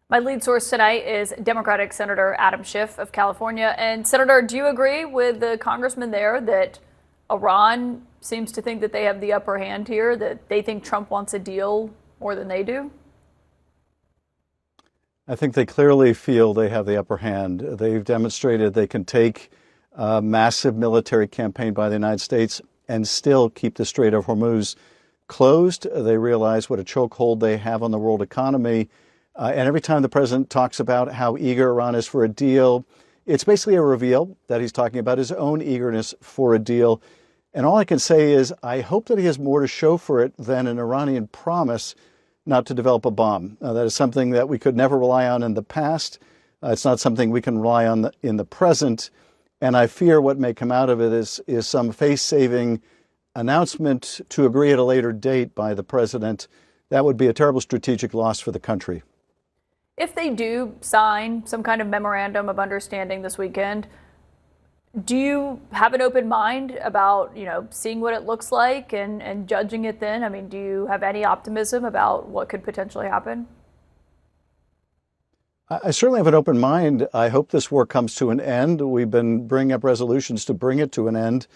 My lead source tonight is Democratic Senator Adam Schiff of California. And Senator, do you agree with the congressman there that Iran seems to think that they have the upper hand here, that they think Trump wants a deal more than they do? I think they clearly feel they have the upper hand. They've demonstrated they can take a massive military campaign by the United States and still keep the Strait of Hormuz closed. They realize what a chokehold they have on the world economy. And every time the president talks about how eager Iran is for a deal, it's basically a reveal that he's talking about his own eagerness for a deal. And all I can say is I hope that he has more to show for it than an Iranian promise not to develop a bomb. That is something that we could never rely on in the past. It's not something we can rely on in the present. And I fear what may come out of it is some face-saving announcement to agree at a later date by the president. That would be a terrible strategic loss for the country. If they do sign some kind of memorandum of understanding this weekend, do you have an open mind about, seeing what it looks like and judging it then? I mean, do you have any optimism about what could potentially happen? I certainly have an open mind. I hope this war comes to an end. We've been bringing up resolutions to bring it to an end.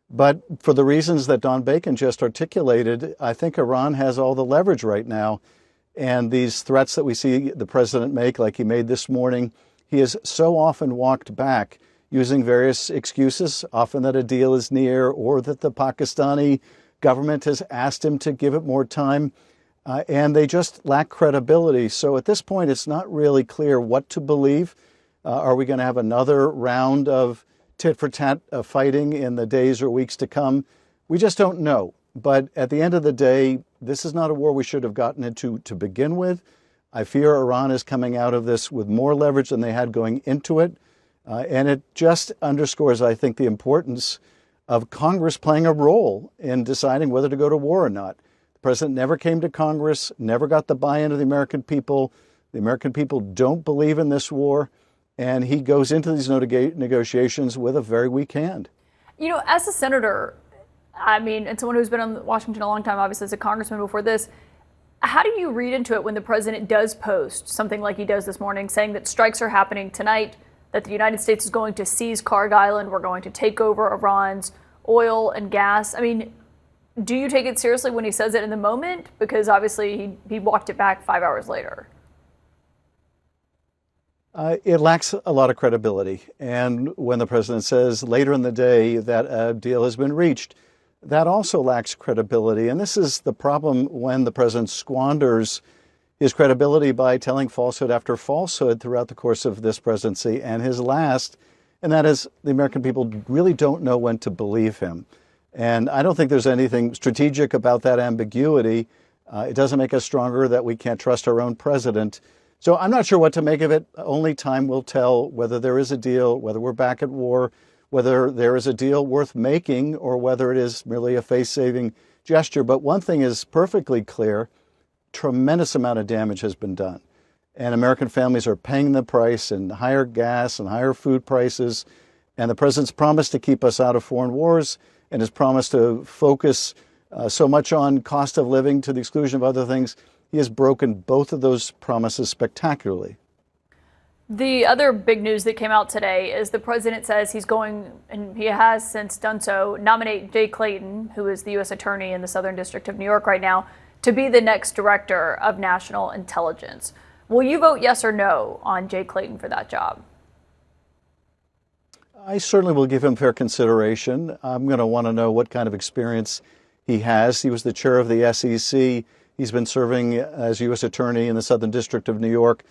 But for the reasons that Don Bacon just articulated, I think Iran has all the leverage right now. And these threats that we see the president make, like he made this morning, he has so often walked back using various excuses, often that a deal is near or that the Pakistani government has asked him to give it more time. And they just lack credibility. So at this point, it's not really clear what to believe. Are we going to have another round of tit for tat fighting in the days or weeks to come? We just don't know. But at the end of the day, this is not a war we should have gotten into to begin with. I fear Iran is coming out of this with more leverage than they had going into it. And it just underscores, I think, the importance of Congress playing a role in deciding whether to go to war or not. The president never came to Congress, never got the buy-in of the American people. The American people don't believe in this war. And he goes into these negotiations with a very weak hand. As a senator, and someone who's been on Washington a long time, obviously as a congressman before this, how do you read into it when the president does post something like he does this morning, saying that strikes are happening tonight, that the United States is going to seize Karg Island, we're going to take over Iran's oil and gas? Do you take it seriously when he says it in the moment? Because obviously he walked it back 5 hours later. It lacks a lot of credibility. And when the president says later in the day that a deal has been reached, that also lacks credibility. And this is the problem when the president squanders his credibility by telling falsehood after falsehood throughout the course of this presidency and his last. And that is, the American people really don't know when to believe him. And I don't think there's anything strategic about that ambiguity. It doesn't make us stronger that we can't trust our own president. So I'm not sure what to make of it. Only time will tell whether there is a deal, whether we're back at war, whether there is a deal worth making, or whether it is merely a face-saving gesture. But one thing is perfectly clear: tremendous amount of damage has been done. And American families are paying the price in higher gas and higher food prices. And the president's promise to keep us out of foreign wars and his promise to focus so much on cost of living to the exclusion of other things, he has broken both of those promises spectacularly. The other big news that came out today is the president says he's going, and he has since done so, nominate Jay Clayton, who is the U.S. attorney in the Southern District of New York right now, to be the next director of national intelligence. Will you vote yes or no on Jay Clayton for that job? I certainly will give him fair consideration. I'm going to want to know what kind of experience he has. He was the chair of the SEC. He's been serving as U.S. attorney in the Southern District of New York.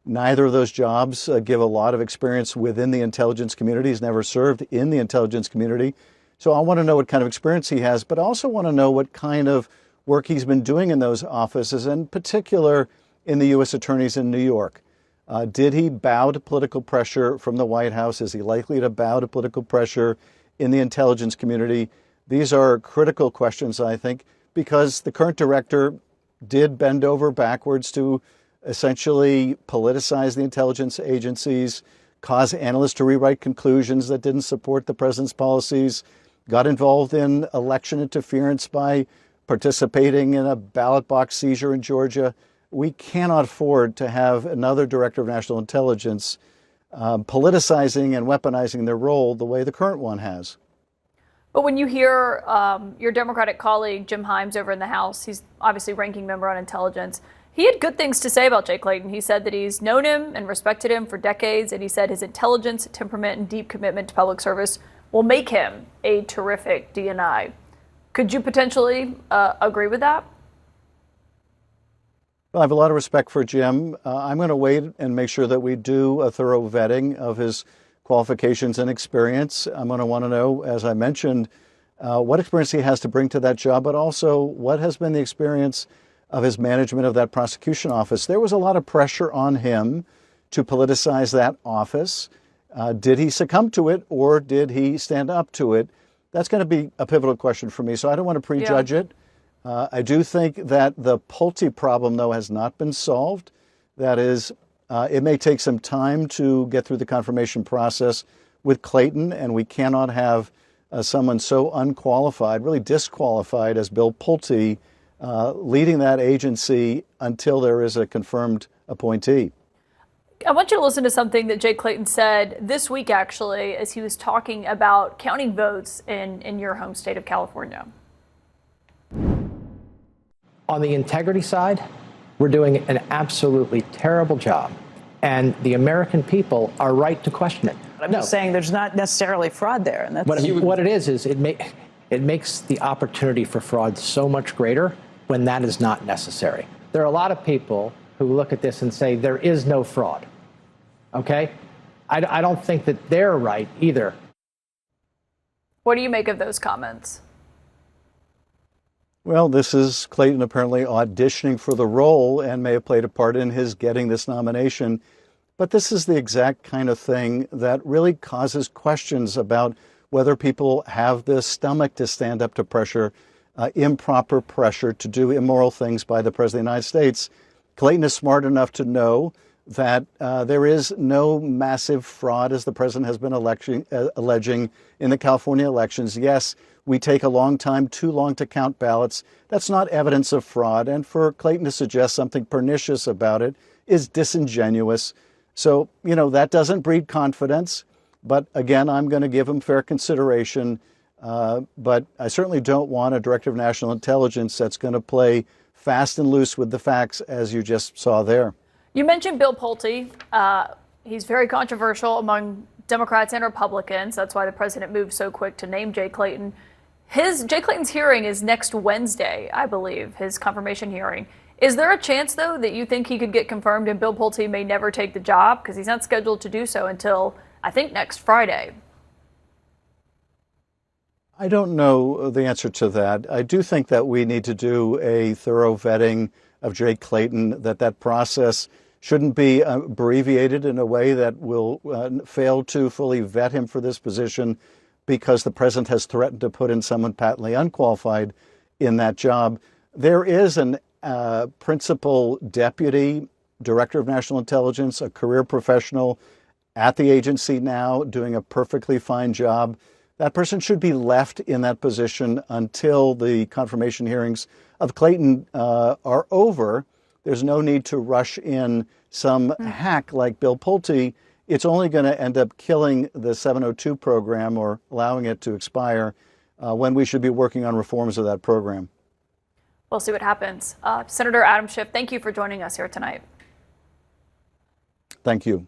Neither of those jobs give a lot of experience within the intelligence community. He's never served in the intelligence community. So I want to know what kind of experience he has, but I also want to know what kind of work he's been doing in those offices, in particular in the U.S. attorneys in New York. Did he bow to political pressure from the White House? Is he likely to bow to political pressure in the intelligence community? These are critical questions, I think, because the current director did bend over backwards to essentially politicize the intelligence agencies, cause analysts to rewrite conclusions that didn't support the president's policies, got involved in election interference by participating in a ballot box seizure in Georgia. we cannot afford to have another director of national intelligence politicizing and weaponizing their role the way the current one has. But when you hear your Democratic colleague, Jim Himes, over in the House, he's obviously ranking member on intelligence. He had good things to say about Jay Clayton. He said that he's known him and respected him for decades, and he said his intelligence, temperament, and deep commitment to public service will make him a terrific DNI. Could you potentially agree with that? Well, I have a lot of respect for Jim. I'm going to wait and make sure that we do a thorough vetting of his qualifications and experience. I'm going to want to know, as I mentioned, what experience he has to bring to that job, but also what has been the experience of his management of that prosecution office. There was a lot of pressure on him to politicize that office. Did he succumb to it, or did he stand up to it? That's going to be a pivotal question for me, so I don't want to prejudge it. I do think that the Pulte problem, though, has not been solved. That is, it may take some time to get through the confirmation process with Clayton, and we cannot have someone so unqualified, really disqualified as Bill Pulte, leading that agency until there is a confirmed appointee. I want you to listen to something that Jay Clayton said this week, actually, as he was talking about counting votes in your home state of California. On the integrity side, we're doing an absolutely terrible job, and the American people are right to question it. I'm just saying there's not necessarily fraud there. And that's what it is it makes the opportunity for fraud so much greater when that is not necessary. There are a lot of people who look at this and say there is no fraud. Okay? I don't think that they're right either. What do you make of those comments? Well, this is Clayton apparently auditioning for the role and may have played a part in his getting this nomination. But this is the exact kind of thing that really causes questions about whether people have the stomach to stand up to pressure, improper pressure to do immoral things by the President of the United States. Clayton is smart enough to know that there is no massive fraud, as the president has been alleging in the California elections. Yes, we take a long time, too long to count ballots. That's not evidence of fraud. And for Clayton to suggest something pernicious about it is disingenuous. So, that doesn't breed confidence. But again, I'm going to give him fair consideration. But I certainly don't want a director of national intelligence that's going to play fast and loose with the facts, as you just saw there. You mentioned Bill Pulte. He's very controversial among Democrats and Republicans. That's why the president moved so quick to name Jay Clayton. Jay Clayton's hearing is next Wednesday, I believe, his confirmation hearing. Is there a chance, though, that you think he could get confirmed and Bill Pulte may never take the job? Because he's not scheduled to do so until, I think, next Friday. I don't know the answer to that. I do think that we need to do a thorough vetting of Jay Clayton, that process shouldn't be abbreviated in a way that will fail to fully vet him for this position because the president has threatened to put in someone patently unqualified in that job. There is an principal deputy director of national intelligence, a career professional at the agency now doing a perfectly fine job. That person should be left in that position until the confirmation hearings of Clayton are over. There's no need to rush in some hack like Bill Pulte. It's only going to end up killing the 702 program or allowing it to expire when we should be working on reforms of that program. We'll see what happens. Senator Adam Schiff, thank you for joining us here tonight. Thank you.